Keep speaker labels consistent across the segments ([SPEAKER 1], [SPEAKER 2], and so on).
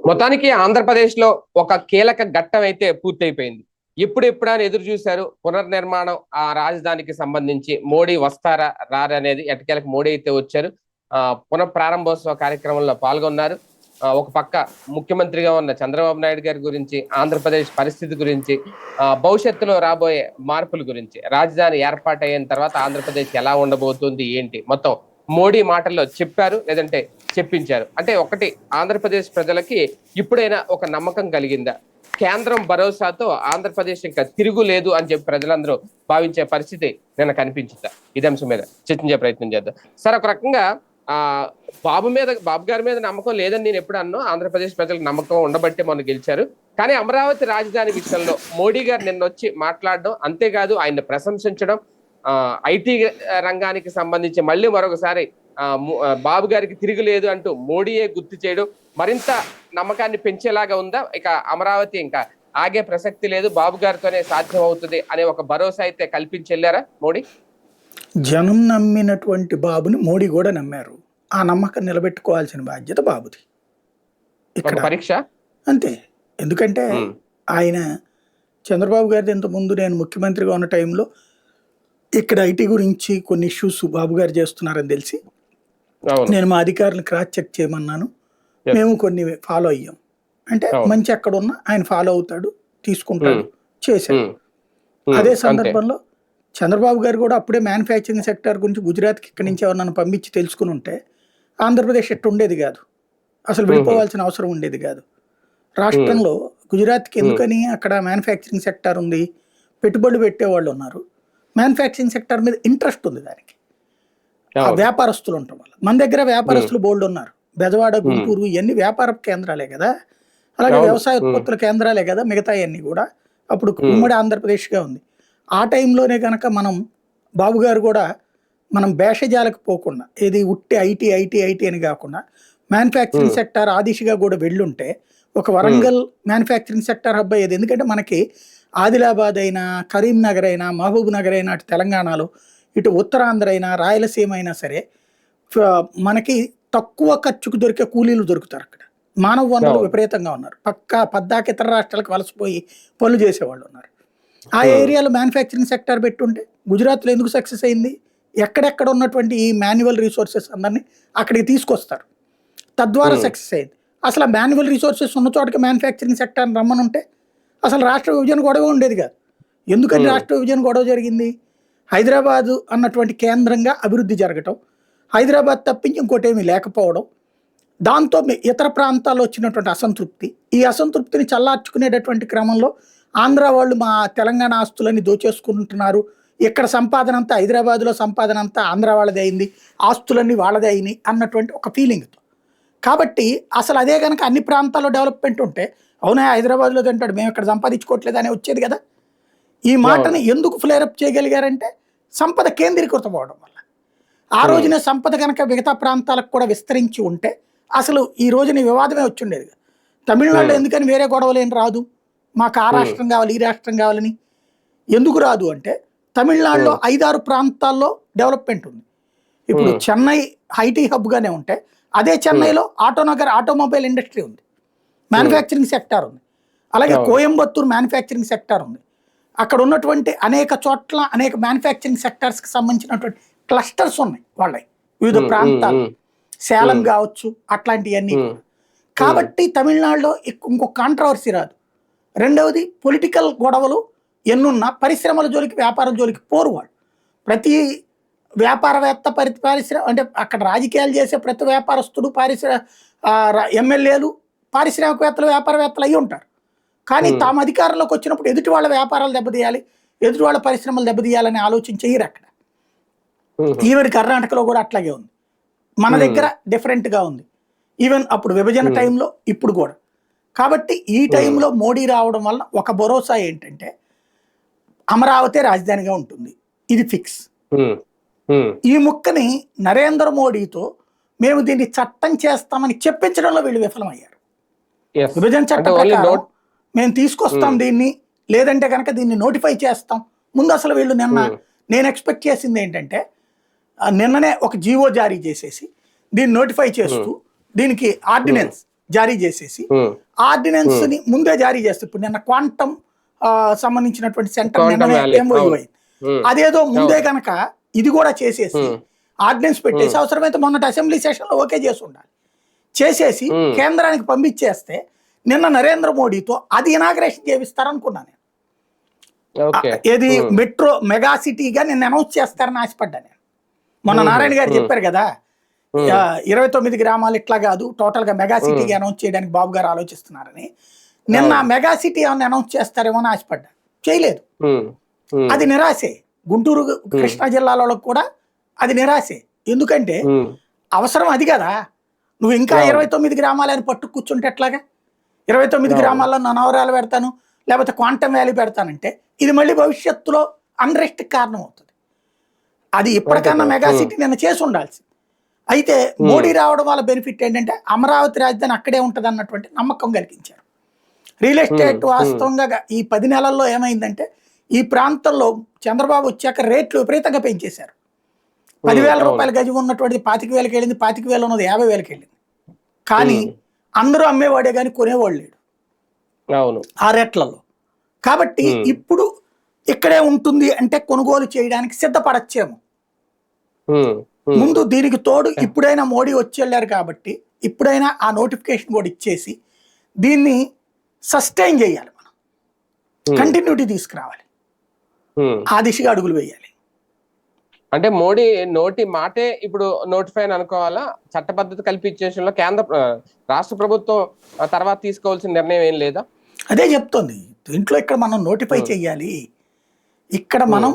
[SPEAKER 1] మొత్తానికి ఆంధ్రప్రదేశ్ లో ఒక కీలక ఘట్టం అయితే పూర్తయిపోయింది. ఎప్పుడెప్పుడా అని ఎదురు చూశారు. పునర్నిర్మాణం ఆ రాజధానికి సంబంధించి మోడీ వస్తారా రారా అనేది ఎట్టకేలకు మోడీ అయితే వచ్చారు. పునః ప్రారంభోత్సవ కార్యక్రమంలో పాల్గొన్నారు. ఒక పక్క ముఖ్యమంత్రిగా ఉన్న చంద్రబాబు నాయుడు గారి గురించి, ఆంధ్రప్రదేశ్ పరిస్థితి గురించి, భవిష్యత్తులో రాబోయే మార్పుల గురించి, రాజధాని ఏర్పాటైన తర్వాత ఆంధ్రప్రదేశ్ ఎలా ఉండబోతుంది ఏంటి మొత్తం మోడీ మాటల్లో చెప్పారు, లేదంటే చెప్పించారు. అంటే ఒకటి, ఆంధ్రప్రదేశ్ ప్రజలకి ఇప్పుడైనా ఒక నమ్మకం కలిగిందా? కేంద్రం భరోసాతో ఆంధ్రప్రదేశ్ ఇంకా తిరుగులేదు అని చెప్పి ప్రజలందరూ భావించే పరిస్థితి నిన్న కనిపించిందా? ఇదే అంశం మీద చర్చించే ప్రయత్నం చేద్దాం. సార్, ఒక రకంగా బాబు గారి మీద నమ్మకం లేదని నేను ఎప్పుడు అన్నా. ఆంధ్రప్రదేశ్ ప్రజలకు నమ్మకం ఉండబట్టే మొన్న గెలిచారు. కానీ అమరావతి రాజధాని విషయంలో మోడీ గారు నిన్న వచ్చి మాట్లాడడం, అంతేకాదు ఆయన ప్రశంసించడం, ఐటీ రంగానికి సంబంధించి మళ్ళీ మరొకసారి బాబు గారికి తిరిగిలేదు అంటూ మోడీయే గుర్తు చేయడం మరింత నమ్మకాన్ని పెంచేలాగా ఉందా? ఇక అమరావతి ఇంకా ఆగే ప్రసక్తి లేదు, బాబు గారితోనే సాధ్యం అవుతుంది అనే ఒక భరోసా అయితే కల్పించెళ్ళారా మోడీ?
[SPEAKER 2] జనం నమ్మినటువంటి బాబుని మోడీ కూడా నమ్మారు. ఆ నమ్మకం నిలబెట్టుకోవాల్సిన బాధ్యత బాబుది. ఇక్కడ
[SPEAKER 1] పరీక్ష
[SPEAKER 2] అంతే. ఎందుకంటే ఆయన చంద్రబాబు గారిది ఇంత ముందు నేను ముఖ్యమంత్రిగా ఉన్న టైంలో ఇక్కడ ఐటీ గురించి కొన్ని ఇష్యూస్ బాబు గారు చేస్తున్నారని తెలిసి నేను మా అధికారులను క్రాస్ చెక్ చేయమన్నాను. మేము కొన్ని ఫాలో అయ్యాం. అంటే మంచి ఎక్కడ ఉన్నా ఆయన ఫాలో అవుతాడు, తీసుకుంటాడు, చేశాడు. అదే సందర్భంలో చంద్రబాబు గారు కూడా అప్పుడే మ్యానుఫ్యాక్చరింగ్ సెక్టర్ గురించి గుజరాత్కి ఇక్కడి నుంచి ఎవరన్నా పంపించి తెలుసుకుని ఉంటే ఆంధ్రప్రదేశ్ ఎట్టు ఉండేది కాదు, అసలు విడిపోవాల్సిన అవసరం ఉండేది కాదు. రాష్ట్రంలో గుజరాత్కి ఎందుకని అక్కడ మ్యానుఫ్యాక్చరింగ్ సెక్టర్ ఉంది, పెట్టుబడులు పెట్టేవాళ్ళు ఉన్నారు, మ్యానుఫ్యాక్చరింగ్ సెక్టర్ మీద ఇంట్రెస్ట్ ఉంది దానికి, వ్యాపారస్తులు ఉండటం వల్ల. మన దగ్గర వ్యాపారస్తులు బోల్డ్ ఉన్నారు. బెజవాడ, గుంటూరు ఇవన్నీ వ్యాపార కేంద్రాలే కదా, అలాగే వ్యవసాయ ఉత్పత్తుల కేంద్రాలే కదా మిగతా అన్నీ కూడా. అప్పుడు ఉమ్మడి ఆంధ్రప్రదేశ్గా ఉంది. ఆ టైంలోనే కనుక బాబు గారు కూడా మనం భేషజాలకు పోకుండా, ఏది ఉట్టి ఐటీ ఐటీ ఐటీ అని కాకుండా మ్యానుఫ్యాక్చరింగ్ సెక్టర్ ఆ దిశగా కూడా వెళ్ళుంటే ఒక వరంగల్ మ్యానుఫ్యాక్చరింగ్ సెక్టర్ హబ్ అయ్యేది. ఎందుకంటే మనకి ఆదిలాబాద్ అయినా, కరీంనగర్ అయినా, మహబూబ్ నగర్ అయినా, అటు తెలంగాణలో, ఇటు ఉత్తరాంధ్ర అయినా, రాయలసీమ అయినా సరే మనకి తక్కువ ఖర్చుకు దొరికే కూలీలు దొరుకుతారు. అక్కడ మానవ వనరులు విపరీతంగా ఉన్నారు. పద్దాక ఇతర రాష్ట్రాలకు వలసపోయి పనులు చేసేవాళ్ళు ఉన్నారు. ఆ ఏరియాలో మ్యానుఫ్యాక్చరింగ్ సెక్టర్ పెట్టుంటే గుజరాత్లో ఎందుకు సక్సెస్ అయింది? ఎక్కడెక్కడ ఉన్నటువంటి ఈ మాన్యువల్ రిసోర్సెస్ అందరినీ అక్కడికి తీసుకొస్తారు, తద్వారా సక్సెస్ అయింది. అసలు ఆ మాన్యువల్ రిసోర్సెస్ ఉన్న చోటకి మ్యానుఫ్యాక్చరింగ్ సెక్టర్ని రమ్మనుంటే అసలు రాష్ట్ర విభజన గొడవ ఉండేది కాదు. ఎందుకని రాష్ట్ర విభజన గొడవ జరిగింది? హైదరాబాదు అన్నటువంటి కేంద్రంగా అభివృద్ధి జరగటం, హైదరాబాద్ తప్పించి ఇంకోటి ఏమీ లేకపోవడం, దాంతో ఇతర ప్రాంతాల్లో వచ్చినటువంటి అసంతృప్తి, ఈ అసంతృప్తిని చల్లార్చుకునేటటువంటి క్రమంలో ఆంధ్ర వాళ్ళు మా తెలంగాణ ఆస్తులని దోచేసుకుంటున్నారు, ఇక్కడ సంపాదన అంతా, హైదరాబాద్లో సంపాదన అంతా ఆంధ్ర వాళ్ళదే అయింది, ఆస్తులన్నీ వాళ్ళదే అయినాయి అన్నటువంటి ఒక ఫీలింగ్తో. కాబట్టి అసలు అదే కనుక అన్ని ప్రాంతాల్లో డెవలప్మెంట్ ఉంటే, అవునా హైదరాబాద్లో తింటాడు, మేము ఇక్కడ సంపాదించుకోవట్లేదు అనే వచ్చేది కదా. ఈ మాటని ఎందుకు ఫ్లేరప్ చేయగలిగారంటే సంపద కేంద్రీకృతం అవడం వల్ల. ఆ రోజునే సంపద కనుక మిగతా ప్రాంతాలకు కూడా విస్తరించి ఉంటే అసలు ఈ రోజున వివాదమే వచ్చిండేది. తమిళనాడులో ఎందుకని వేరే గొడవలు ఏం రాదు, మాకు ఆ రాష్ట్రం కావాలి ఈ రాష్ట్రం కావాలని ఎందుకు రాదు అంటే, తమిళనాడులో 5-6 ప్రాంతాల్లో డెవలప్మెంట్ ఉంది. ఇప్పుడు చెన్నై ఐటీ హబ్గానే ఉంటే అదే చెన్నైలో ఆటోమొబైల్ ఇండస్ట్రీ ఉంది, మ్యానుఫ్యాక్చరింగ్ సెక్టార్ ఉంది, అలాగే కోయంబత్తూరు మ్యానుఫ్యాక్చరింగ్ సెక్టార్ ఉంది. అక్కడ ఉన్నటువంటి అనేక చోట్ల అనేక మ్యానుఫ్యాక్చరింగ్ సెక్టార్స్కి సంబంధించినటువంటి క్లస్టర్స్ ఉన్నాయి వాళ్ళ వివిధ ప్రాంతాలు, సేలం కావచ్చు అట్లాంటివన్నీ. కాబట్టి తమిళనాడులో ఇంకొక కాంట్రవర్సీ రాదు. రెండవది, పొలిటికల్ గొడవలు ఎన్నున్నా పరిశ్రమల జోలికి, వ్యాపారం జోలికి పోరు వాళ్ళు. ప్రతి వ్యాపారవేత్త అంటే అక్కడ రాజకీయాలు చేసే ప్రతి వ్యాపారస్తుడు, ఎమ్మెల్యేలు పారిశ్రామికవేత్తలు, వ్యాపారవేత్తలు అయి ఉంటారు. కానీ తాము అధికారంలోకి వచ్చినప్పుడు ఎదుటి వాళ్ళ వ్యాపారాలు దెబ్బతీయాలి, ఎదుటి వాళ్ళ పరిశ్రమలు దెబ్బతీయాలని ఆలోచన చేయరు అక్కడ. ఈవెన్ కర్ణాటకలో కూడా అట్లాగే ఉంది. మన దగ్గర డిఫరెంట్గా ఉంది, ఈవెన్ అప్పుడు విభజన టైంలో, ఇప్పుడు కూడా. కాబట్టి ఈ టైంలో మోడీ రావడం వల్ల ఒక భరోసా ఏంటంటే అమరావతి రాజధానిగా ఉంటుంది, ఇది ఫిక్స్. ఈ ముక్కని నరేంద్ర మోడీతో మేము దీన్ని చట్టం చేస్తామని చెప్పించడంలో వీళ్ళు విఫలమయ్యారు. విభజన చట్టం ప్రకారం మేము తీసుకొస్తాం దీన్ని, లేదంటే కనుక దీన్ని నోటిఫై చేస్తాం. ముందు అసలు వీళ్ళు నేను ఎక్స్పెక్ట్ చేసింది ఏంటంటే, నిన్ననే ఒక జీవో జారీ చేసేసి దీన్ని నోటిఫై చేస్తూ దీనికి ఆర్డినెన్స్ జారీ చేసేసి ఆర్డినెన్స్ ని ముందే జారీ చేస్తారు. ఇప్పుడు నిన్న క్వాంటమ్ సంబంధించినటువంటి సెంటర్ నిన్ననే ఎంఓయూ అయింది. అదేదో ముందే గనక ఇది కూడా చేసేసి ఆర్డినెన్స్ పెట్టేసి అవసరమైతే మొన్నటి అసెంబ్లీ సెషన్ లో ఓకే చేసి ఉండాలి, చేసేసి కేంద్రానికి పంపించేస్తే నిన్న నరేంద్ర మోడీతో అది ఇనాగ్రేషన్ చేపిస్తారనుకున్నాను నేను. ఏది మెట్రో మెగా సిటీగా నిన్న అనౌన్స్ చేస్తారని ఆశపడ్డా నేను. మొన్న నారాయణ గారు చెప్పారు కదా 29 గ్రామాలు ఇట్లా కాదు టోటల్ గా మెగా సిటీకి అనౌన్స్ చేయడానికి బాబు గారు ఆలోచిస్తున్నారని. నిన్న మెగా సిటీ ఏమన్నా అనౌన్స్ చేస్తారేమో అని ఆశపడ్డా, చేయలేదు. అది నిరాశే. గుంటూరు కృష్ణా జిల్లాలో కూడా అది నిరాశే. ఎందుకంటే అవసరం అది కదా. నువ్వు ఇంకా 29 గ్రామాలని పట్టు కూర్చుంటే ఎట్లాగా? 29 గ్రామాల్లో నా నవరాలు పెడతాను లేకపోతే క్వాంటమ్ వ్యాలీ పెడతానంటే ఇది మళ్ళీ భవిష్యత్తులో అన్రెస్ట్ కారణం అవుతుంది. అది ఇప్పటికన్నా మెగా సిటీ నిన్న చేసి ఉండాల్సింది. అయితే మోడీ రావడం వల్ల బెనిఫిట్ ఏంటంటే అమరావతి రాజధాని అక్కడే ఉంటుంది అన్నటువంటి నమ్మకం కలిగించారు. రియల్ ఎస్టేట్ వాస్తవంగా ఈ 10 నెలల్లో ఏమైందంటే ఈ ప్రాంతంలో చంద్రబాబు వచ్చాక రేట్లు విపరీతంగా పెంచేశారు. 10,000 రూపాయల గజం ఉన్నటువంటిది 25,000కి వెళ్ళింది, 25,000 ఉన్నది 50,000కి వెళ్ళింది. కానీ అందరూ అమ్మేవాడే కానీ కొనేవాడు లేడు ఆ రేట్లలో. కాబట్టి ఇప్పుడు ఇక్కడే ఉంటుంది అంటే కొనుగోలు చేయడానికి సిద్ధపడచ్చేమో. ముందు దీనికి తోడు ఇప్పుడైనా మోడీ వచ్చి వెళ్ళారు కాబట్టి ఇప్పుడైనా ఆ నోటిఫికేషన్ కూడా ఇచ్చేసి దీన్ని సస్టైన్ చేయాలి, మనం కంటిన్యూటీ తీసుకురావాలి, ఆ దిశగా అడుగులు వేయాలి.
[SPEAKER 1] అంటే మోడీ నోటి మాటే ఇప్పుడు నోటిఫై అనుకోవాలా? చట్టబద్ధత కల్పించేలో రాష్ట్ర ప్రభుత్వం తర్వాత తీసుకోవాల్సిన నిర్ణయం ఏం లేదా?
[SPEAKER 2] అదే చెప్తోంది. దీంట్లో ఇక్కడ మనం నోటిఫై చెయ్యాలి, ఇక్కడ మనం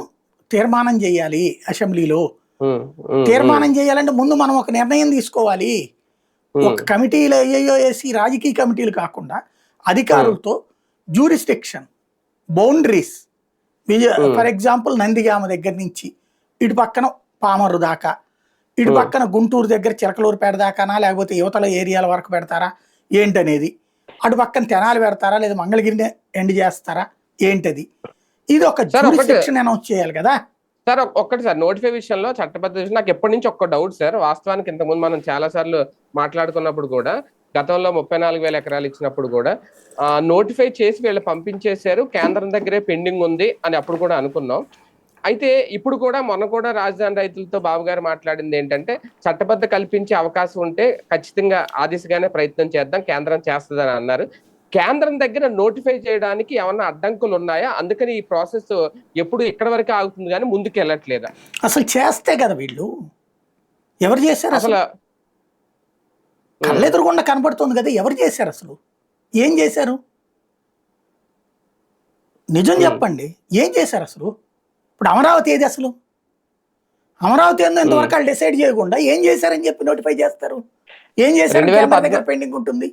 [SPEAKER 2] తీర్మానం చేయాలి. అసెంబ్లీలో తీర్మానం చేయాలంటే ముందు మనం ఒక నిర్ణయం తీసుకోవాలి. ఒక కమిటీలు అయ్యో వేసి రాజకీయ కమిటీలు కాకుండా అధికారులతో jurisdiction boundaries, for example Nandigama దగ్గర నుంచి ఇటు పక్కన పామర్రు దాకా, ఇటు పక్కన గుంటూరు దగ్గర చిలకలూరుపేట దాకానా లేకపోతే యువతల ఏరియాల వరకు పెడతారా ఏంటనేది, అటు పక్కన తెనాలి పెడతారా లేదా మంగళగిరిని ఎండ్ చేస్తారా ఏంటది, ఇది ఒక జ్యూరిస్డిక్షన్ అనౌన్స్ చేయాలి కదా
[SPEAKER 1] సార్. ఒక్కటి సార్, నోటిఫై విషయంలో చట్టబద్ధ విషయం నాకు ఎప్పటి నుంచి ఒక్క డౌట్ సార్. వాస్తవానికి ఇంతకుముందు మనం చాలా సార్లు మాట్లాడుకున్నప్పుడు కూడా గతంలో 34,000 ఎకరాలు ఇచ్చినప్పుడు కూడా నోటిఫై చేసి వీళ్ళు పంపించేశారు, కేంద్రం దగ్గరే పెండింగ్ ఉంది అని అప్పుడు కూడా అనుకున్నాం. అయితే ఇప్పుడు కూడా మొన్న కూడా రాజధాని రైతులతో బాబు గారు మాట్లాడింది ఏంటంటే చట్టబద్ధ కల్పించే అవకాశం ఉంటే ఖచ్చితంగా ఆ దిశగానే ప్రయత్నం చేద్దాం, కేంద్రం చేస్తుందని అన్నారు. కేంద్రం దగ్గర నోటిఫై చేయడానికి ఏమన్నా అడ్డంకులు ఉన్నాయా? అందుకని ఈ ప్రాసెస్ ఎప్పుడు ఇక్కడ వరకు ఆగుతుంది కానీ ముందుకు వెళ్ళట్లేదా?
[SPEAKER 2] అసలు చేస్తే కదా వీళ్ళు ఎవరు చేశారు? అసలు కళ్ళెదురుగుండా కనబడుతుంది కదా, ఎవరు చేశారు? అసలు ఏం చేశారు? నిజం చెప్పండి, ఏం చేశారు అసలు? ఇప్పుడు అమరావతి ఏది? అసలు అమరావతి ఏందో ఇంతవరకు వాళ్ళు డిసైడ్ చేయకుండా ఏం చేశారని చెప్పి నోటిఫై చేస్తారు? ఏం చేశారు? కేంద్రం దగ్గర పెండింగ్ ఉంటుంది.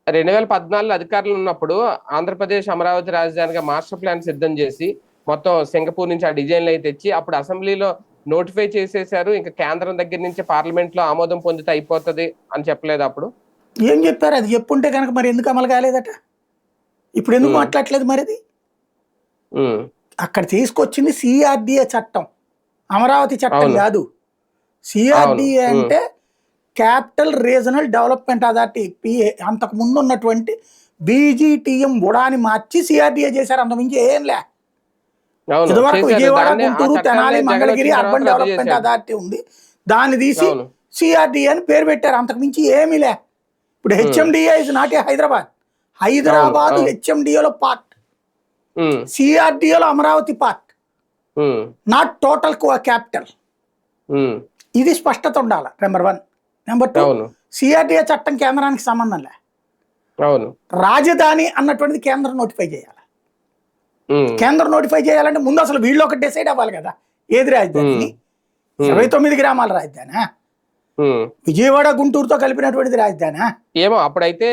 [SPEAKER 1] 2014 అధికారులు ఉన్నప్పుడు ఆంధ్రప్రదేశ్ అమరావతి రాజధానిగా మాస్టర్ ప్లాన్ సిద్ధం చేసి మొత్తం సింగపూర్ నుంచి ఆ డిజైన్లు అయితే తెచ్చి అప్పుడు అసెంబ్లీలో నోటిఫై చేసేశారు. ఇంకా కేంద్రం దగ్గర నుంచి పార్లమెంట్ లో ఆమోదం పొందితే అయిపోతుంది అని చెప్పలేదు అప్పుడు?
[SPEAKER 2] ఏం చెప్పారు? అది చెప్పుంటే కనుక మరి ఎందుకు అమలు కాలేదట? ఇప్పుడు ఎందుకు మాట్లాడలేదు మరి? అది అక్కడ తీసుకొచ్చింది సిఆర్డిఏ చట్టం, అమరావతి చట్టం కాదు. సిఆర్డిఏ అంటే క్యాపిటల్ రీజనల్ డెవలప్మెంట్ అథారిటీ, అంతకు ముందు ఉన్నటువంటి బీజీటీఎం బుడాని మార్చి సిఆర్డిఏ చేశారు. అంతకుమించి ఏం లే. ఇదివరకు Vijayawada, Guntur, Tenali, Mangalagiri urban development authority ఉంది, దాన్ని తీసి సిఆర్డిఏ అని పేరు పెట్టారు. అంతకుమించి ఏమీ లే. ఇప్పుడు HMDA is not a Hyderabad హెచ్ఎండిఏలో పార్ట్, సిఆర్డిఏలో Amaravati part, not total capital. ఇది స్పష్టత ఉండాలి. నెంబర్ 1. నెంబర్ 2, సిఆర్డిఏ చట్టం కేంద్రానికి సంబంధం లే. రాజధాని అన్నటువంటిది కేంద్రం నోటిఫై చేయాలి. కేంద్రం నోటిఫై చేయాలంటే ముందు అసలు వీళ్ళు ఒకటి డిసైడ్ అవ్వాలి కదా, ఏది రాజధాని? 29 గ్రామాల రాజధానా? విజయవాడ, గుంటూరుతో కలిపినటువంటిది రాజధానా?
[SPEAKER 1] ఏమో అప్పుడైతే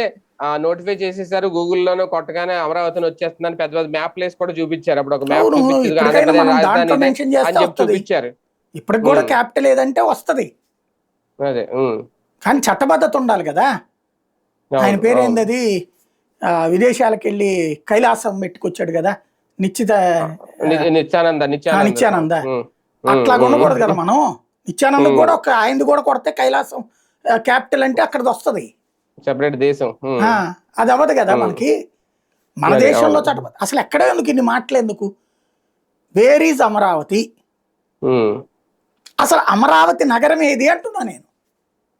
[SPEAKER 1] నోటిఫై చేసేసారు, గూగుల్లోనూ కొట్టగానే అమరావతిని వచ్చేస్తుందని పెద్ద పెద్ద మ్యాప్ ప్లేస్ కూడా చూపించారు. అప్పుడు ఒక మ్యాప్ చూపించారు.
[SPEAKER 2] ఇప్పటికి కూడా క్యాపిటల్ ఏదంటే వస్తది,
[SPEAKER 1] అదే.
[SPEAKER 2] కానీ చట్టబద్ధత ఉండాలి కదా. ఆయన పేరేంది అది, విదేశాలకు వెళ్ళి కైలాసం పెట్టుకొచ్చాడు కదా, నిత్యానంద. అట్లా ఉండకూడదు కదా మనం. నిత్యానంద కూడా ఒక ఆయనది కూడా కొడితే కైలాసం క్యాపిటల్ అంటే అక్కడిది వస్తుంది.
[SPEAKER 1] సెపరేట్ దేశం.
[SPEAKER 2] ఆ, అది అవ్వదు కదా మనకి. మన
[SPEAKER 1] అదే,
[SPEAKER 2] దేశంలో
[SPEAKER 1] అవును.
[SPEAKER 2] చట్టం అసలు ఎక్కడ ఎందుకు ఇన్ని మాటలు ఎందుకు? Where is Amaravati?
[SPEAKER 1] ఉమ్,
[SPEAKER 2] అసలు అమరావతి నగరం ఏది అంటున్నా నేను.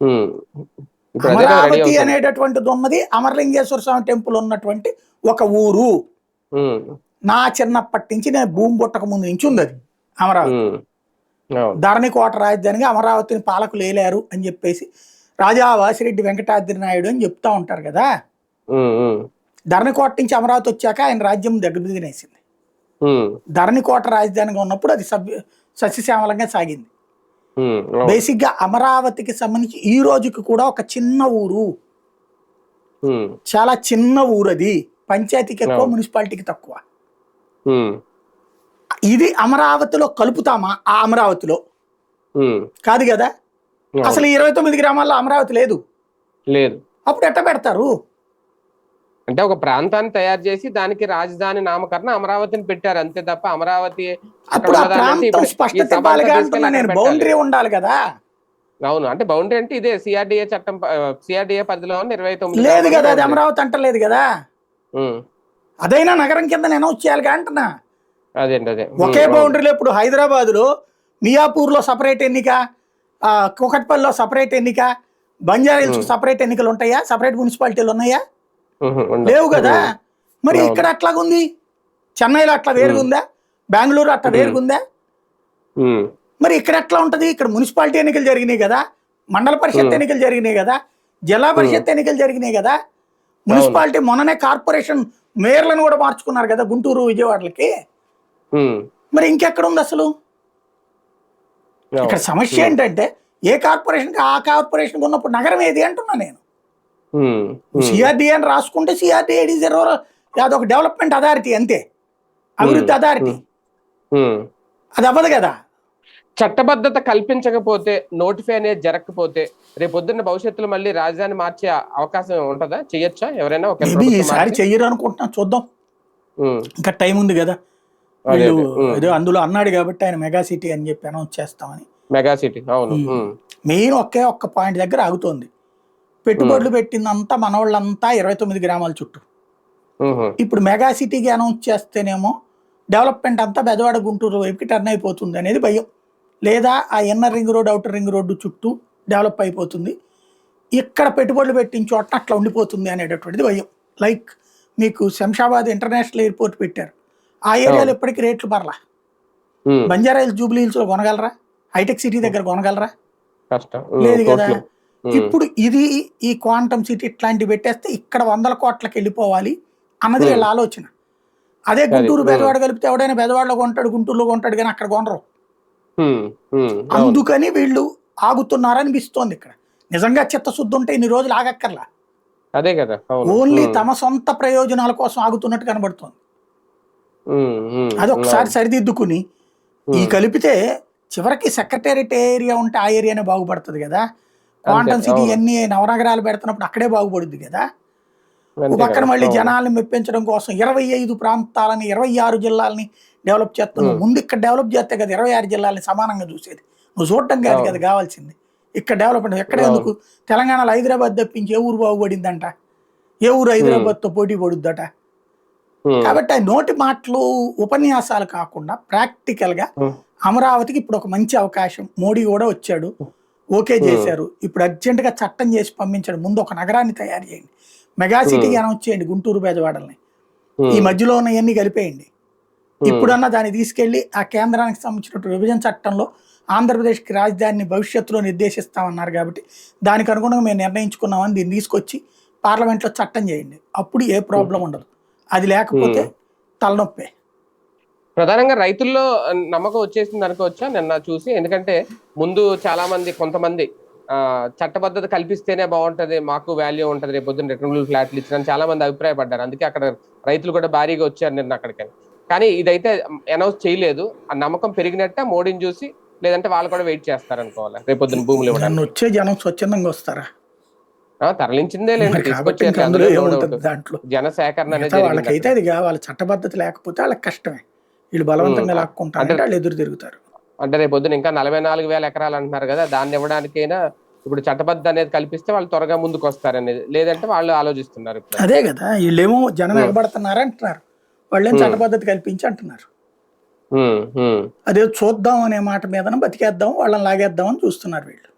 [SPEAKER 1] ఉమ్. ఇప్పుడు అదే కదా రెడీ
[SPEAKER 2] అమరావతి
[SPEAKER 1] అవుతుంది.
[SPEAKER 2] అనేటటువంటిది ఉన్నది అమరలింగేశ్వర స్వామి టెంపుల్ ఉన్నటువంటి ఒక ఊరు.
[SPEAKER 1] ఉమ్,
[SPEAKER 2] నా చిన్నప్పటి నుంచి నేను భూమి పుట్టక ముందు నుంచి ఉంది అది అమరావతి.
[SPEAKER 1] ఉమ్, అవును.
[SPEAKER 2] ధరణి కోట రాజధానిగా అమరావతిని పాలకులు ఏలారు అని చెప్పేసి రాజా వాసిరెడ్డి వెంకటాద్రి నాయుడు అని చెప్తా ఉంటారు కదా.
[SPEAKER 1] ఉమ్, ఉమ్,
[SPEAKER 2] ధరణికోట నుంచి అమరావతి వచ్చాక ఆయన రాజ్యం దగ్గర తినేసింది.
[SPEAKER 1] ఉమ్,
[SPEAKER 2] ధరణికోట రాజధానిగా ఉన్నప్పుడు అది సస్యశ్యామలంగా సాగింది.
[SPEAKER 1] అవును.
[SPEAKER 2] బేసిక్ గా అమరావతికి సంబంధించి ఈ రోజుకి కూడా ఒక చిన్న ఊరు,
[SPEAKER 1] ఉమ్,
[SPEAKER 2] చాలా చిన్న ఊరు అది. పంచాయతీకి ఎక్కువ,
[SPEAKER 1] అవును.
[SPEAKER 2] మున్సిపాలిటీకి తక్కువ.
[SPEAKER 1] ఉమ్,
[SPEAKER 2] ఇది అమరావతిలో కలుపుతామా? ఆ అమరావతిలో
[SPEAKER 1] ఉమ్,
[SPEAKER 2] కాదు కదా. అసలు
[SPEAKER 1] అవును.
[SPEAKER 2] 29 గ్రామాల్లో అమరావతి లేదు.
[SPEAKER 1] లేదు.
[SPEAKER 2] అప్పుడు ఎట్ట పెడతారు?
[SPEAKER 1] అంటే ఒక ప్రాంతాన్ని తయారు చేసి దానికి రాజధాని నామకరణం అమరావతిని పెట్టారు అంతే తప్ప అమరావతి అక్కడ
[SPEAKER 2] అప్పుడు ఆ
[SPEAKER 1] ఉన్నదాన్ని అంటే
[SPEAKER 2] ప్రాంతం
[SPEAKER 1] ఇప్పుడు ఈ
[SPEAKER 2] స్పష్టత
[SPEAKER 1] సభ అంతా
[SPEAKER 2] ఇవ్వాలిగా
[SPEAKER 1] తీసుకెళ్ళి
[SPEAKER 2] అంటున్నా
[SPEAKER 1] అక్కడ
[SPEAKER 2] నేను.
[SPEAKER 1] పెట్టాలి.
[SPEAKER 2] బౌండరీ ఉండాలి కదా.
[SPEAKER 1] అవును. అంటే బౌండరీ అంటే ఇదే సిఆర్డిఏ చట్టం, సిఆర్డిఏ పరిధిలో ఉన్న 29
[SPEAKER 2] లేదు
[SPEAKER 1] గ్రామాలే
[SPEAKER 2] కదా, అది
[SPEAKER 1] బౌండరీ.
[SPEAKER 2] అమరావతి అంటలేదు కదా.
[SPEAKER 1] ఉమ్,
[SPEAKER 2] అదైనా నగరం కింద అనౌన్స్ చేయాలిగా అంటున్నా.
[SPEAKER 1] అదేంటి అదే.
[SPEAKER 2] ఒకే
[SPEAKER 1] అవును.
[SPEAKER 2] బౌండరీలో ఇప్పుడు హైదరాబాద్లో మియాపూర్లో సపరేట్ ఎన్నిక, కూకట్పల్లిలో సపరేట్ ఎన్నిక, బంజారా హిల్స్కి
[SPEAKER 1] ఉమ్,
[SPEAKER 2] సపరేట్ ఎన్నికలు ఉంటాయా? సపరేట్ మున్సిపాలిటీలు ఉన్నాయా?
[SPEAKER 1] ఉండవు.
[SPEAKER 2] లేవు కదా. మరి
[SPEAKER 1] అవును.
[SPEAKER 2] ఇక్కడ అట్లాగుంది. చెన్నైలో అట్లా
[SPEAKER 1] ఉమ్,
[SPEAKER 2] వేరుగుందా? బెంగళూరు అట్లా
[SPEAKER 1] ఉమ్,
[SPEAKER 2] వేరుగుందా?
[SPEAKER 1] ఉమ్,
[SPEAKER 2] మరి ఇక్కడ ఎట్లా ఉంటది? ఇక్కడ మున్సిపాలిటీ ఎన్నికలు జరిగినాయి కదా, మండల పరిషత్
[SPEAKER 1] ఉమ్,
[SPEAKER 2] ఎన్నికలు జరిగినాయి కదా, జిల్లా
[SPEAKER 1] ఉమ్,
[SPEAKER 2] పరిషత్ ఎన్నికలు జరిగినాయి కదా.
[SPEAKER 1] అవును.
[SPEAKER 2] మున్సిపాలిటీ మొన్ననే కార్పొరేషన్ మేయర్లను కూడా మార్చుకున్నారు కదా గుంటూరు, విజయవాడలకి.
[SPEAKER 1] ఉమ్,
[SPEAKER 2] మరి ఇంకెక్కడ ఉంది అసలు? ఇక్కడ
[SPEAKER 1] అవును.
[SPEAKER 2] సమస్య
[SPEAKER 1] ఉమ్,
[SPEAKER 2] ఏంటంటే ఏ కార్పొరేషన్కి ఆ కార్పొరేషన్ ఉన్నప్పుడు నగరం ఏది అంటున్నా నేను.
[SPEAKER 1] ఉమ్, ఉమ్,
[SPEAKER 2] సిఆర్డీ అని రాసుకుంటే సిఆర్డీ అదొక డెవలప్మెంట్ అథారిటీ అంతే,
[SPEAKER 1] ఉమ్,
[SPEAKER 2] అభివృద్ధి అథారిటీ.
[SPEAKER 1] ఉమ్, ఉమ్.
[SPEAKER 2] అది అవ్వదు కదా.
[SPEAKER 1] చట్టబద్ధత కల్పించకపోతే, నోటిఫై అనేది జరగకపోతే రేపు పొద్దున్న భవిష్యత్తులో మళ్ళీ రాజధాని మార్చే అవకాశం ఉంటుందా? చెయ్యొచ్చా ఎవరైనా ఒకవేళ
[SPEAKER 2] మేబీ
[SPEAKER 1] ప్రభుత్వం
[SPEAKER 2] ఈసారి
[SPEAKER 1] మారితే?
[SPEAKER 2] చెయ్యరు అనుకుంటున్నా, చూద్దాం.
[SPEAKER 1] ఉమ్,
[SPEAKER 2] ఇంకా టైం ఉంది కదా.
[SPEAKER 1] అదే
[SPEAKER 2] వీళ్ళు
[SPEAKER 1] అదే. ఉమ్,
[SPEAKER 2] ఏదో అందులో అన్నాడు కాబట్టి ఆయన మెగా సిటీ అని చెప్పి అనౌన్స్ చేస్తామని.
[SPEAKER 1] Mega city. అవును. ఉమ్,
[SPEAKER 2] మెయిన్ ఒక్క పాయింట్ దగ్గర ఆగుతోంది.
[SPEAKER 1] ఉమ్,
[SPEAKER 2] పెట్టుబడులు పెట్టిందంతా మనోళ్ళంతా 29 గ్రామాల చుట్టూ.
[SPEAKER 1] ఉహు,
[SPEAKER 2] ఇప్పుడు మెగా సిటీకి అనౌన్స్ చేస్తేనేమో డెవలప్మెంట్ అంతా బెజవాడ, గుంటూరు వైపుకి టర్న్ అయిపోతుంది అనేది భయం. లేదా ఆ inner ring road, outer ring road చుట్టూ డెవలప్ అయిపోతుంది, ఇక్కడ పెట్టుబడులు పెట్టిన చోట అట్లా ఉండిపోతుంది అనేటటువంటిది భయం. లైక్ మీకు శంషాబాద్ ఇంటర్నేషనల్ ఎయిర్పోర్ట్ పెట్టారు, ఆ ఏరియాలో
[SPEAKER 1] అవును.
[SPEAKER 2] ఎప్పటికీ రేట్లు పర్లా.
[SPEAKER 1] ఉమ్,
[SPEAKER 2] బంజారా హిల్స్, జూబ్లీ హిల్స్లో కొనగలరా? హైటెక్ సిటీ దగ్గర కొనగలరా?
[SPEAKER 1] కష్టం.
[SPEAKER 2] లేదు కదా.
[SPEAKER 1] కోట్లు. ఉమ్,
[SPEAKER 2] ఇప్పుడు ఇది ఈ క్వాంటమ్ సిటీ ఇట్లాంటివి పెట్టేస్తే ఇక్కడ 100 కోట్లకి వెళ్ళిపోవాలి అన్నది
[SPEAKER 1] ఉమ్,
[SPEAKER 2] వీళ్ళ ఆలోచన. అదే
[SPEAKER 1] అది.
[SPEAKER 2] గుంటూరు,
[SPEAKER 1] ఉమ్,
[SPEAKER 2] బెజవాడ కలిపితే ఎవడైనా బెజవాడలో కొంటాడు, గుంటూరులో కొంటాడు, కానీ అక్కడ కొనరు.
[SPEAKER 1] ఉమ్, ఉమ్, అవును.
[SPEAKER 2] అందుకని వీళ్ళు ఆగుతున్నారనిపిస్తోంది. ఇక్కడ నిజంగా చిత్తశుద్ధి ఉంటే ఇన్ని రోజులు ఆగక్కర్లా.
[SPEAKER 1] అదే కదా. అవును.
[SPEAKER 2] ఓన్లీ
[SPEAKER 1] ఉమ్,
[SPEAKER 2] తమ సొంత ప్రయోజనాల కోసం ఆగుతున్నట్టు కనబడుతోంది.
[SPEAKER 1] ఉమ్, ఉమ్,
[SPEAKER 2] అది ఒకసారి
[SPEAKER 1] అవును.
[SPEAKER 2] సరిదిద్దుకుని ఈ
[SPEAKER 1] ఉమ్,
[SPEAKER 2] కలిపితే చివరికి సెక్రటేరియట్ ఏరియా ఉంటే ఆ ఏరియానే బాగుపడుతుంది కదా.
[SPEAKER 1] అంతే.
[SPEAKER 2] క్వాంటమ్ సిటీ
[SPEAKER 1] అవును.
[SPEAKER 2] ఎన్ని నవనగరాలు పెడుతున్నప్పుడు అక్కడే బాగుపడుద్ది కదా. ఓ
[SPEAKER 1] అంతే
[SPEAKER 2] పక్కన
[SPEAKER 1] కదా.
[SPEAKER 2] మళ్ళీ
[SPEAKER 1] అవును.
[SPEAKER 2] జనాల్ని మెప్పించడం కోసం 25 ప్రాంతాలని, 26 జిల్లాలని డెవలప్ చేస్తున్నావు.
[SPEAKER 1] ఉమ్,
[SPEAKER 2] ముందు ఇక్కడ డెవలప్ చేస్తే కదా 26 జిల్లాలని సమానంగా చూసేది. నువ్వు చూడటం కాదు కదా
[SPEAKER 1] అవును.
[SPEAKER 2] కావాల్సింది. ఇక్కడ డెవలప్మెంట్ ఎక్కడే ఎందుకు?
[SPEAKER 1] అవును.
[SPEAKER 2] తెలంగాణలో హైదరాబాద్ తప్పించి ఏ ఊరు బాగుపడిందంట? ఏ ఊరు
[SPEAKER 1] ఉమ్,
[SPEAKER 2] హైదరాబాద్తో పోటీ పడుద్దట?
[SPEAKER 1] ఉమ్,
[SPEAKER 2] కాబట్టి ఆ నోటి మాటలు, ఉపన్యాసాలు కాకుండా ప్రాక్టికల్గా
[SPEAKER 1] ఉమ్,
[SPEAKER 2] అమరావతికి ఇప్పుడు ఒక మంచి అవకాశం. మోడీ కూడా వచ్చాడు, ఓకే
[SPEAKER 1] ఉమ్,
[SPEAKER 2] చేశారు. ఇప్పుడు అర్జెంటుగా చట్టం చేసి పంపించాడు. ముందు ఒక నగరాన్ని తయారు చేయండి, మెగా సిటీకి
[SPEAKER 1] ఉమ్,
[SPEAKER 2] అనౌన్స్ చేయండి గుంటూరు, బెజవాడల్ని. ఈ
[SPEAKER 1] ఉమ్,
[SPEAKER 2] మధ్యలో ఉన్నవన్నీ కలిపేయండి.
[SPEAKER 1] ఉమ్,
[SPEAKER 2] ఇప్పుడన్నా దాన్ని తీసుకెళ్లి ఆ కేంద్రానికి సంబంధించినటువంటి విభజన చట్టంలో ఆంధ్రప్రదేశ్కి రాజధానిని భవిష్యత్తులో నిర్దేశిస్తామన్నారు కాబట్టి దానికి అనుగుణంగా మేము నిర్ణయించుకున్నామని దీన్ని తీసుకొచ్చి పార్లమెంట్లో చట్టం చేయండి. అప్పుడు ఏ ప్రాబ్లం ఉండదు. అది లేకపోతే
[SPEAKER 1] ఉమ్.
[SPEAKER 2] తలనొప్పే.
[SPEAKER 1] ప్రధానంగా రైతుల్లో నమ్మకం వచ్చేసింది అనుకోవచ్చా నిన్న చూసి? ఎందుకంటే ముందు చాలా మంది, కొంతమంది చట్టబద్ధత కల్పిస్తేనే బాగుంటది, మాకు వాల్యూ ఉంటది, రేపు పొద్దున్న రిటర్నబుల్ ఫ్లాట్లు ఇచ్చిన చాలా మంది అభిప్రాయపడ్డారు. అందుకే అక్కడ రైతులు కూడా భారీగా వచ్చారు నిన్న అక్కడికి. కానీ ఇదైతే అనౌన్స్ చేయలేదు. ఆ నమ్మకం పెరిగినట్ట మోడీని చూసి, లేదంటే వాళ్ళు కూడా వెయిట్ చేస్తారు అనుకోవాలి రేపు పొద్దున్న భూములు
[SPEAKER 2] నన్ను
[SPEAKER 1] ఇవ్వడానికి?
[SPEAKER 2] వచ్చే జనం స్వచ్ఛందంగా వస్తారా?
[SPEAKER 1] తరలించిందే లేండి,
[SPEAKER 2] మరి కాబట్టి ఇంక
[SPEAKER 1] తీసుకొచ్చారు,
[SPEAKER 2] అందులో
[SPEAKER 1] అందులో నో డౌట్.
[SPEAKER 2] ఏముంటుంది దాంట్లో.
[SPEAKER 1] జన సేకరణ అనేది
[SPEAKER 2] మిగతా
[SPEAKER 1] జరిగింది
[SPEAKER 2] వాళ్ళకైతే
[SPEAKER 1] అక్కడ.
[SPEAKER 2] అది కావాలి. చట్టబద్ధత లేకపోతే వాళ్ళకి కష్టమే. వీళ్ళు
[SPEAKER 1] ఉమ్,
[SPEAKER 2] బలవంతంగా
[SPEAKER 1] అంటే
[SPEAKER 2] లాక్కుంటానంటే వాళ్ళు ఎదురు తిరుగుతారు.
[SPEAKER 1] అంటే రేపు పొద్దున ఇంకా 44,000 ఎకరాలు అంటున్నారు కదా, దాన్ని ఇవ్వడానికైనా ఇప్పుడు చట్టబద్ధ అనేది కల్పిస్తే వాళ్ళు త్వరగా ముందుకు వస్తారనేది, లేదంటే వాళ్ళు ఆలోచిస్తున్నారు ఇప్పుడు.
[SPEAKER 2] అదే కదా, వీళ్ళేమో జనం ఎగబడుతున్నారు అంటున్నారు, వాళ్ళేం చట్టపద్ధతి కల్పించి అంటున్నారు. అదే చూద్దాం అనే మాట మీద బతికేద్దాం, వాళ్ళని లాగేద్దాం అని చూస్తున్నారు వీళ్ళు.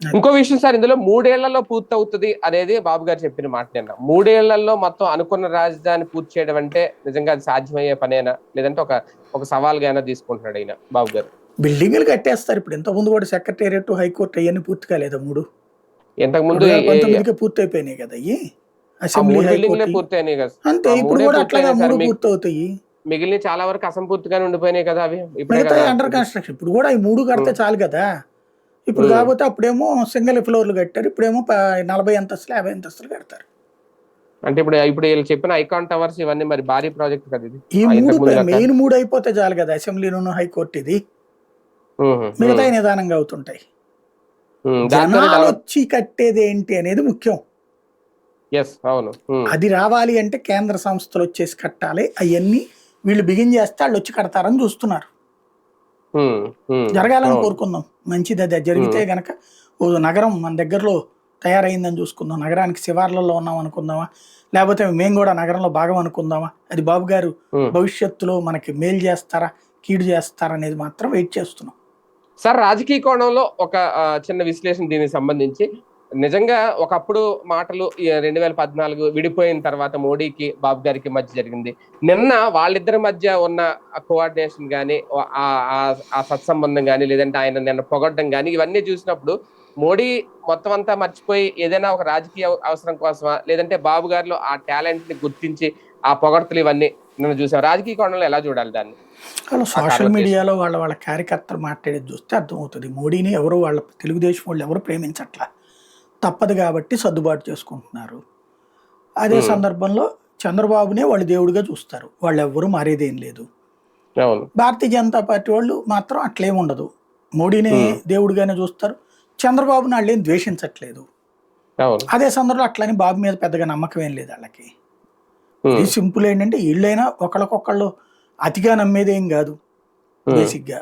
[SPEAKER 1] ఇంకో విషయం సార్, ఇందులో 3 ఏళ్లలో పూర్తి అవుతుంది అనేది బాబు గారు చెప్పిన మాట. నిన్న 3 ఏళ్లలో మొత్తం అనుకున్న రాజధాని పూర్తి చేయడం అంటే నిజంగా అది సాధ్యమయ్యే పనేనా, లేదంటే ఒక సవాల్గా అయినా తీసుకుంటున్నాడు ఆయన బాబు గారు?
[SPEAKER 2] బిల్డింగ్లు కట్టేస్తారు ఇప్పుడు. ఇంతకుముందు కూడా సెక్రటేరియట్, హైకోర్టు అవన్నీ పూర్తి కాలేదా? 3
[SPEAKER 1] ఇంతకు ముందు
[SPEAKER 2] 2019 పూర్తి అయిపోయినాయి కదా అయ్యి, అసెంబ్లీ, హైకోర్టు
[SPEAKER 1] పూర్తయినాయి కదా.
[SPEAKER 2] అంతే. ఇప్పుడు కూడా అట్లాగా 3 పూర్తి అవుతాయి.
[SPEAKER 1] మిగిలిన చాలా వరకు అసంపూర్తిగానే ఉండిపోయినాయి కదా అవి.
[SPEAKER 2] మిగతా అండర్ కన్స్ట్రక్షన్. ఇప్పుడు కూడా ఈ 3 కడితే చాలు కదా. ఇప్పుడు కాకపోతే అప్పుడేమో సింగిల్ ఫ్లోర్లు కట్టారు, ఇప్పుడేమో 40 అంతస్తులు 50 అంతస్తులు కడతారు.
[SPEAKER 1] అంటే ఇప్పుడు వీళ్ళు చెప్పిన ఐకాన్ టవర్స్ ఇవన్నీ మరి భారీ ప్రాజెక్ట్ కదా ఇది.
[SPEAKER 2] ఈ 3 మెయిన్ 3 అయిపోతే చాలు కదా, అసెంబ్లీలోను హైకోర్టు. ఇది మిగతా నిదానంగా అవుతుంటాయి. జనాలు వచ్చి కట్టేది ఏంటి అనేది ముఖ్యం. అది రావాలి అంటే కేంద్ర సంస్థలు వచ్చేసి కట్టాలి. అవన్నీ వీళ్ళు బిగిన్ చేస్తే వాళ్ళు వచ్చి కడతారని చూస్తున్నారు. జరగాలని కోరుకుందాం. మంచిది. అది జరిగితే గనక ఓ నగరం మన దగ్గరలో తయారైందని చూసుకుందాం. నగరానికి శివార్లలో ఉన్నాం అనుకుందామా, లేకపోతే మేము కూడా నగరంలో భాగం అనుకుందామా? అది బాబు గారు భవిష్యత్తులో మనకి మేలు చేస్తారా, కీడు చేస్తారా అనేది మాత్రం వెయిట్ చేస్తున్నాం.
[SPEAKER 1] సార్, రాజకీయ కోణంలో ఒక చిన్న విశ్లేషణ దీనికి సంబంధించి. నిజంగా ఒకప్పుడు మాటలు 2014 విడిపోయిన తర్వాత మోడీకి బాబు గారికి మధ్య జరిగింది. నిన్న వాళ్ళిద్దరి మధ్య ఉన్న కోఆర్డినేషన్ కానీ, ఆ సత్సంబంధం కానీ, లేదంటే ఆయన నిన్న పొగడ్డం కానీ, ఇవన్నీ చూసినప్పుడు మోడీ మొత్తం అంతా మర్చిపోయి ఏదైనా ఒక రాజకీయ అవసరం కోసమా, లేదంటే బాబు గారిలో ఆ టాలెంట్ ని గుర్తించి ఆ పొగడ్తలు ఇవన్నీ నిన్న చూసాం. రాజకీయ కోణంలో ఎలా చూడాలి దాన్ని?
[SPEAKER 2] అలా సోషల్ మీడియాలో వాళ్ళ కార్యకర్తలు మాట్లాడేది చూస్తే అర్థమవుతుంది. మోడీని ఎవరు, వాళ్ళ తెలుగుదేశం వాళ్ళు ఎవరు ప్రేమించట్లా, తప్పదు కాబట్టి సర్దుబాటు చేసుకుంటున్నారు. అదే సందర్భంలో చంద్రబాబునే వాళ్ళు దేవుడిగా చూస్తారు. వాళ్ళు ఎవ్వరూ మారేదేం లేదు. భారతీయ జనతా పార్టీ వాళ్ళు మాత్రం అట్లేం ఉండదు, మోడీనే దేవుడిగానే చూస్తారు. చంద్రబాబుని వాళ్ళు ఏం ద్వేషించట్లేదు. అదే సందర్భంలో అట్లని బాబు మీద పెద్దగా నమ్మకం ఏం లేదు వాళ్ళకి. ఇది సింపుల్. ఏంటంటే వీళ్ళైనా ఒకళ్ళకొకళ్ళు అతిగా నమ్మేదేం కాదు. బేసిక్ గా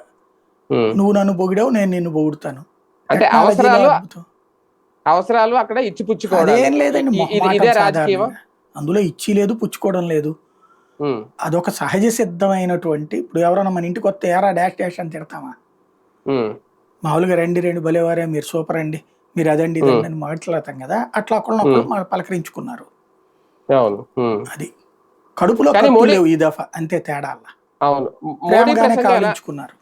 [SPEAKER 2] నువ్వు నన్ను పొగిడావు, నేను నిన్ను పొగుడుతాను.
[SPEAKER 1] అంటే అవసరాలు అక్కడ ఇచ్చిపుచ్చుకోవడం
[SPEAKER 2] అదేం లేదండి. అందులో ఇచ్చి లేదు, పుచ్చుకోవడం లేదు. అదొక సహజ సిద్ధమైనటువంటి. ఇప్పుడు ఎవరైనా మన ఇంటికి వస్తే ఏరా డాష్ డాష్ అని తిడతామా? మామూలుగా రండి భలేవారే, మీరు సూపర్ అండి, మీరు అదండి ఇదండి అని మాట్లాడతాం కదా. అట్లా ఒకళ్ళనొకళ్ళు పలకరించుకున్నారు. అది కడుపులో లేవు ఈ దఫా, అంతే తేడా. కావించుకున్నారు.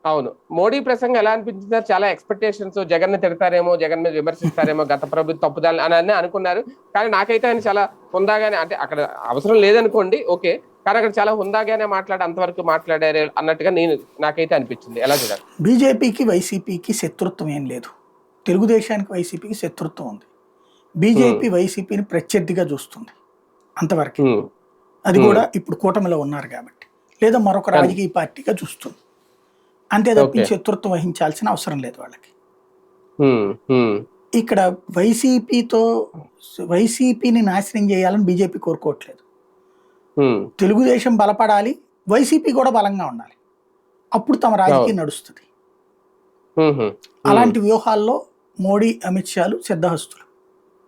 [SPEAKER 1] అవును, మోడీ ప్రసంగం ఎలా అనిపించింది? చాలా ఎక్స్పెక్టేషన్స్, జగన్ ని తిడతారేమో, జగన్ మీద విమర్శిస్తారేమో, గత ప్రభుత్వ తప్పుదాలు అని అనుకున్నారు. కానీ నాకైతే ఆయన చాలా హుందాగానే, అంటే అక్కడ అవసరం లేదనుకోండి ఓకే, కానీ అక్కడ చాలా హుందాగానే అంతవరకు మాట్లాడారు అన్నట్టుగా నాకైతే అనిపించింది. ఎలా చూడాలి?
[SPEAKER 2] బీజేపీకి వైసీపీకి శత్రుత్వం ఏం లేదు, తెలుగుదేశానికి వైసీపీకి శత్రుత్వం ఉంది. బీజేపీ వైసీపీని ప్రత్యర్థిగా చూస్తుంది అంతవరకు. అది కూడా ఇప్పుడు కూటమిలో ఉన్నారు కాబట్టి, లేదా మరొక రాజకీయ పార్టీగా చూస్తుంది. అంతే తప్ప శత్రుత్వం వహించాల్సిన అవసరం లేదు వాళ్ళకి. ఇక్కడ వైసీపీని నాశనం చేయాలని బీజేపీ కోరుకోవట్లేదు. తెలుగుదేశం బలపడాలి, వైసీపీ కూడా బలంగా ఉండాలి, అప్పుడు తమ రాజకీయం నడుస్తుంది. అలాంటి వ్యూహాల్లో మోడీ, అమిత్ షాలు సిద్ధహస్తులు.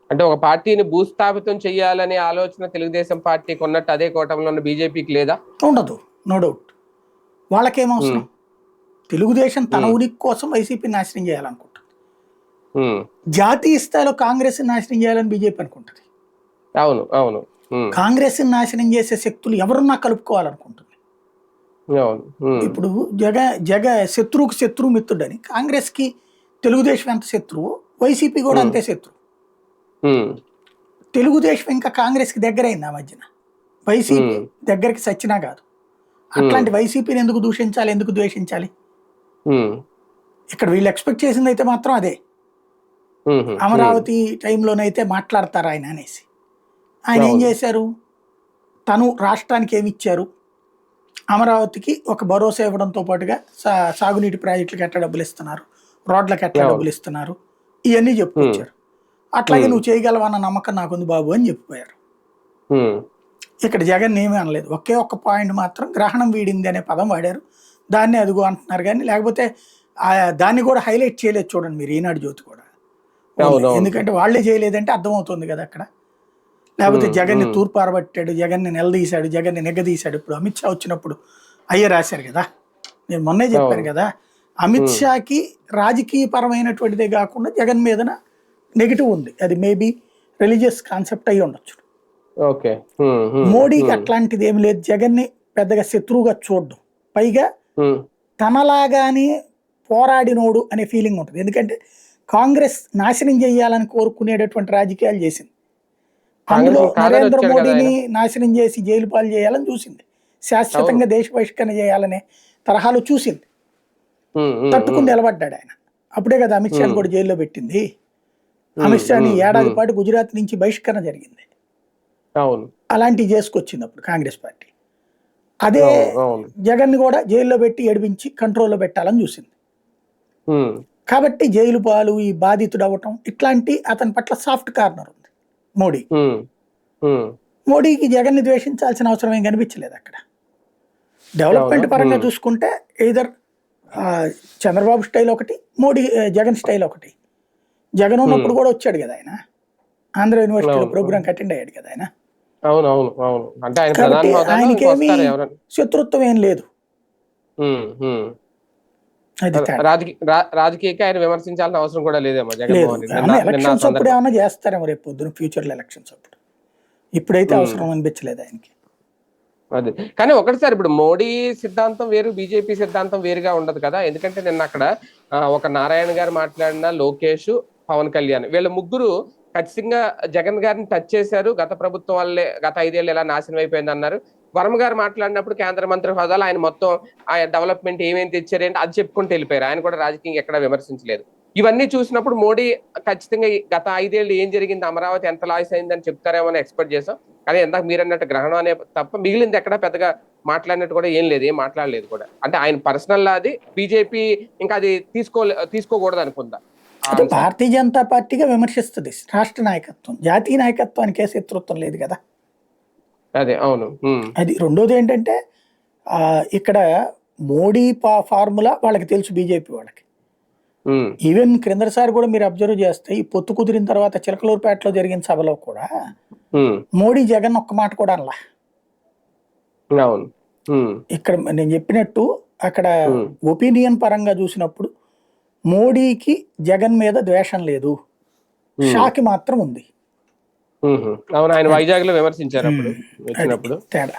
[SPEAKER 1] అంటే ఒక పార్టీని భూస్థాపితం చేయాలనే ఆలోచన తెలుగుదేశం పార్టీకి ఉన్నట్టు అదే కూటమిలో ఉన్న బీజేపీకి లేదా?
[SPEAKER 2] ఉండదు, నో డౌట్. వాళ్ళకేమవసరం? తెలుగుదేశం తన ఉనికి కోసం వైసీపీని నాశనం చేయాలనుకుంటుంది. జాతీయ స్థాయిలో కాంగ్రెస్ నాశనం చేయాలని బీజేపీ అనుకుంటుంది. కాంగ్రెస్ నాశనం చేసే శక్తులు ఎవరున్నా కలుపుకోవాలనుకుంటుంది. ఇప్పుడు శత్రువుకి శత్రువు మిత్రుడని, కాంగ్రెస్ కి తెలుగుదేశం ఎంత శత్రువు, వైసీపీ కూడా అంతే శత్రువు. తెలుగుదేశం ఇంకా కాంగ్రెస్ కి దగ్గరైంది ఆ మధ్యన, వైసీపీ దగ్గరికి సచ్చినా కాదు. అట్లాంటి వైసీపీని ఎందుకు దూషించాలి, ఎందుకు ద్వేషించాలి? ఇక్కడ వీళ్ళు ఎక్స్పెక్ట్ చేసింది అయితే మాత్రం అదే. అమరావతి టైంలోనైతే మాట్లాడతారు ఆయన అనేసి. ఆయన ఏం చేశారు? తను రాష్ట్రానికి ఏమి ఇచ్చారు? అమరావతికి ఒక భరోసా ఇవ్వడంతో పాటుగా సాగునీటి ప్రాజెక్టులకు ఎట్లా డబ్బులు ఇస్తున్నారు, రోడ్లకు ఎట్లా డబ్బులు ఇస్తున్నారు, ఇవన్నీ చెప్పుకొచ్చారు. అట్లాగే నువ్వు చేయగలవన్న నమ్మకం నాకుంది బాబు అని చెప్పిపోయారు. ఇక్కడ జగన్ ఏమీ అనలేదు. ఒకే ఒక్క పాయింట్ మాత్రం గ్రహణం వీడింది అనే పదం వాడారు, దాన్ని అదుగు అంటున్నారు. కానీ లేకపోతే దాన్ని కూడా హైలైట్ చేయలేదు చూడండి మీరు ఈనాడు జ్యోతి కూడా. ఎందుకంటే వాళ్ళే చేయలేదంటే అర్థమవుతుంది కదా అక్కడ. లేకపోతే జగన్ని తూర్పు ఆరబట్టాడు, జగన్ని నిలదీశాడు, జగన్ని నిగదీశాడు. ఇప్పుడు అమిత్ షా వచ్చినప్పుడు అయ్యే రాశారు కదా, నేను మొన్నే చెప్పాను కదా, అమిత్ షాకి రాజకీయ పరమైనటువంటిదే కాకుండా జగన్ మీదన నెగిటివ్ ఉంది. అది మేబీ రిలీజియస్ కాన్సెప్ట్ అయి ఉండొచ్చు. మోడీకి అట్లాంటిది ఏమి లేదు, జగన్ని పెద్దగా శత్రువుగా చూడడం, పైగా తనలాగానే పోరాడినోడు అనే ఫీలింగ్ ఉంటుంది. ఎందుకంటే కాంగ్రెస్ నాశనం చేయాలని కోరుకునేటటువంటి రాజకీయాలు చేసింది, అందులో నరేంద్ర మోడీని నాశనం చేసి జైలు పాలు చేయాలని చూసింది, శాశ్వతంగా దేశ బహిష్కరణ చేయాలనే తరహాలో చూసింది. తట్టుకుని నిలబడ్డాడు ఆయన. అప్పుడే కదా అమిత్ షాని కూడా జైల్లో పెట్టింది. అమిత్ షాని ఏడాది పాటు గుజరాత్ నుంచి బహిష్కరణ జరిగింది. అలాంటివి చేసుకొచ్చింది అప్పుడు కాంగ్రెస్ పార్టీ. అదే జగన్ ని కూడా జైల్లో పెట్టి ఏడిపించి కంట్రోల్లో పెట్టాలని చూసింది. కాబట్టి జైలు పాలు, ఈ బాధితుడు అవ్వటం, ఇట్లాంటి అతని పట్ల సాఫ్ట్ కార్నర్ ఉంది మోడీ. మోడీకి జగన్ ని ద్వేషించాల్సిన అవసరం ఏం కనిపించలేదు అక్కడ. డెవలప్మెంట్ పరంగా చూసుకుంటే ఎయిదర్ చంద్రబాబు స్టైల్ ఒకటి, జగన్ స్టైల్ ఒకటి. జగన్ ఉన్నప్పుడు కూడా వచ్చాడు కదా ఆయన, ఆంధ్ర యూనివర్సిటీలో ప్రోగ్రామ్ అటెండ్ అయ్యాడు కదా ఆయన. కాబట్టి ఆయనకేమీ శత్రుత్వం ఏం లేదు.
[SPEAKER 1] రాజకీయంగా ఆయన విమర్శించాల్సిన అవసరం కూడా లేదేమో.
[SPEAKER 2] ఎలక్షన్స్ అప్పుడు ఏమైనా చేస్తారేమో రేపు పొద్దున, ఫ్యూచర్ లో ఎలక్షన్స్ అప్పుడు. ఇప్పుడైతే అవసరం అనిపించలేదు ఆయనకి.
[SPEAKER 1] అదే కానీ ఒకటిసారి ఇప్పుడు మోడీ సిద్ధాంతం వేరు, బీజేపీ సిద్ధాంతం వేరుగా ఉండదు కదా. ఎందుకంటే నిన్న అక్కడ ఒక నారాయణ గారు మాట్లాడిన, లోకేష్, పవన్ కళ్యాణ్, వీళ్ళ ముగ్గురు ఖచ్చితంగా జగన్ గారిని టచ్ చేశారు. గత ప్రభుత్వం వల్లే గత 5 ఏళ్ళు ఎలా నాశనం అయిపోయింది అన్నారు. వర్మ గారు మాట్లాడినప్పుడు కేంద్ర మంత్రి హోదాలో ఆయన మొత్తం ఆయన డెవలప్మెంట్ ఏమేమి తెచ్చారేంటి అది చెప్పుకుంటూ వెళ్ళిపోయారు. ఆయన కూడా రాజకీయంగా ఎక్కడా విమర్శించలేదు. ఇవన్నీ చూసినప్పుడు మోడీ ఖచ్చితంగా గత 5 ఏళ్ళు ఏం జరిగింది, అమరావతి ఎంత లాస్ అయిందని చెప్తారేమో అని ఎక్స్పెక్ట్ చేసాం. కానీ ఇందాక మీరు అన్నట్టు గ్రహణం అనే తప్ప మిగిలింది ఎక్కడ పెద్దగా మాట్లాడినట్టు కూడా ఏం లేదు, ఏం మాట్లాడలేదు కూడా. అంటే ఆయన పర్సనల్ అది, బీజేపీ ఇంకా అది తీసుకోకూడదు అనుకుందా?
[SPEAKER 2] అదే భారతీయ జనతా పార్టీగా విమర్శిస్తుంది రాష్ట్ర నాయకత్వం, జాతీయ నాయకత్వానికి శత్రుత్వం లేదు కదా.
[SPEAKER 1] అదే అవును.
[SPEAKER 2] అది రెండోది ఏంటంటే ఇక్కడ మోడీ ఫార్ములా వాళ్ళకి తెలుసు, బీజేపీ వాళ్ళకి. ఈవెన్ క్రిందసారి కూడా మీరు అబ్జర్వ్ చేస్తే ఈ పొత్తు కుదిరిన తర్వాత చిలకలూరుపేటలో జరిగిన సభలో కూడా మోడీ జగన్ ఒక్క మాట కూడా అనలా. ఇక్కడ నేను చెప్పినట్టు అక్కడ ఒపీనియన్ పరంగా చూసినప్పుడు మోడీకి జగన్ మీద ద్వేషం లేదు, షాకి మాత్రం ఉంది.
[SPEAKER 1] ఆయన వైజాగ్ లో విమర్శించారు వచ్చినప్పుడు
[SPEAKER 2] తేడా.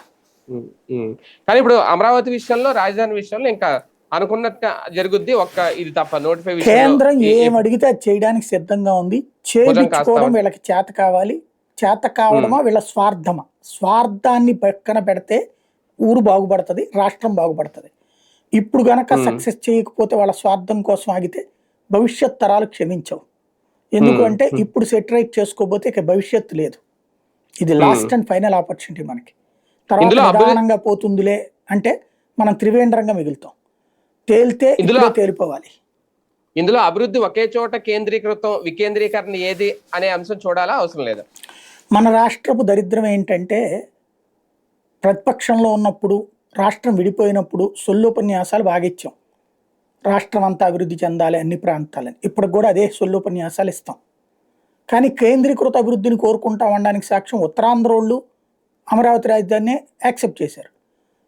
[SPEAKER 1] కానీ ఇప్పుడు అమరావతి విషయంలో, రాజధాని విషయంలో ఇంకా అనుకున్నట్టు జరుగుద్ది. ఇది తప్ప నోటిఫై
[SPEAKER 2] కేంద్రం ఏం అడిగితే అది చేయడానికి సిద్ధంగా ఉంది. చేయించుకోవడం వీళ్ళకి చేత కావాలి. చేత కావడమా వీళ్ళ స్వార్థమా? స్వార్థాన్ని పక్కన పెడితే ఊరు బాగుపడుతుంది, రాష్ట్రం బాగుపడుతుంది. ఇప్పుడు గనక సక్సెస్ చేయకపోతే, వాళ్ళ స్వార్థం కోసం ఆగితే భవిష్యత్ తరాలు క్షమించవు. ఎందుకంటే ఇప్పుడు సెటరైట్ చేసుకోకపోతే ఇక భవిష్యత్తు లేదు. ఇది లాస్ట్ అండ్ ఫైనల్ ఆపర్చునిటీ మనకి. తర్వాత నిదానంగా పోతుందిలే అంటే మనం త్రివేంద్రంగా మిగులుతాం. తేలితే ఇందులో తేలిపోవాలి.
[SPEAKER 1] ఇందులో అభివృద్ధి ఒకే చోట కేంద్రీకృతం, వికేంద్రీకరణ ఏది అనే అంశం చూడాలా, అవసరం లేదా?
[SPEAKER 2] మన రాష్ట్రపు దరిద్రం ఏంటంటే ప్రతిపక్షంలో ఉన్నప్పుడు, రాష్ట్రం విడిపోయినప్పుడు సొల్లుపన్యాసాలు బాగా ఇచ్చాం, రాష్ట్రం అంతా అభివృద్ధి చెందాలి అన్ని ప్రాంతాలని. ఇప్పుడు కూడా అదే సొల్లుపన్యాసాలు ఇస్తాం. కానీ కేంద్రీకృత అభివృద్ధిని కోరుకుంటా ఉండడానికి సాక్ష్యం ఉత్తరాంధ్రోళ్ళు అమరావతి రాజధానిని యాక్సెప్ట్ చేశారు,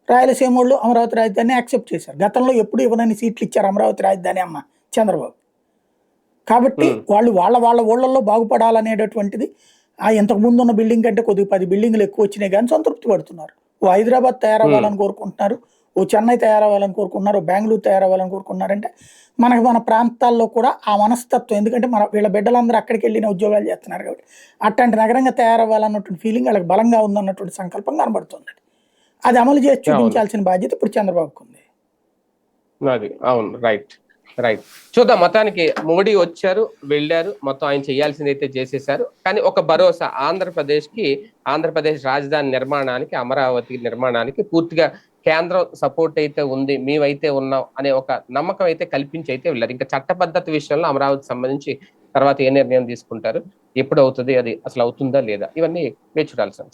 [SPEAKER 2] రాయలసీమ వాళ్ళు అమరావతి రాజధానిని యాక్సెప్ట్ చేశారు. గతంలో ఎప్పుడు ఇవ్వనని సీట్లు ఇచ్చారు అమరావతి రాజధాని అమ్మ చంద్రబాబు. కాబట్టి వాళ్ళు వాళ్ళ ఊళ్ళల్లో బాగుపడాలనేటటువంటిది ఇంతకు ముందు ఉన్న బిల్డింగ్ కంటే కొద్దిగా 10 బిల్డింగ్లు ఎక్కువ వచ్చినాయి కానీ సంతృప్తి పడుతున్నారు. ఓ హైదరాబాద్ తయారవ్వాలని కోరుకుంటున్నారు, ఓ చెన్నై తయారవ్వాలని కోరుకుంటున్నారు, బెంగళూరు తయారవ్వాలని కోరుకుంటున్నారంటే మన ప్రాంతాల్లో కూడా ఆ మనస్తత్వం, ఎందుకంటే వీళ్ళ బిడ్డలందరూ అక్కడికి వెళ్ళిన ఉద్యోగాలు చేస్తున్నారు కాబట్టి అట్లాంటి నగరంగా తయారవ్వాలన్నటువంటి ఫీలింగ్ వాళ్ళకి బలంగా ఉందన్నటువంటి సంకల్పం కనబడుతుంది. అది అమలు చేసి చూపించాల్సిన బాధ్యత ఇప్పుడు చంద్రబాబుకు ఉంది.
[SPEAKER 1] అవును, రైట్. చూద్దాం. మొత్తానికి మోడీ వచ్చారు, వెళ్ళారు, మొత్తం ఆయన చేయాల్సింది అయితే చేసేశారు. కానీ ఒక భరోసా, ఆంధ్రప్రదేశ్ రాజధాని నిర్మాణానికి, అమరావతి నిర్మాణానికి పూర్తిగా కేంద్రం సపోర్ట్ అయితే ఉంది, మేమైతే ఉన్నాం అనే ఒక నమ్మకం అయితే కల్పించి అయితే వెళ్ళారు. ఇంకా చట్టబద్ధత విషయంలో అమరావతికి సంబంధించి తర్వాత ఏ నిర్ణయం తీసుకుంటారు, ఎప్పుడు అవుతుంది, అది అసలు అవుతుందా లేదా, ఇవన్నీ వేచి చూడాల్సిన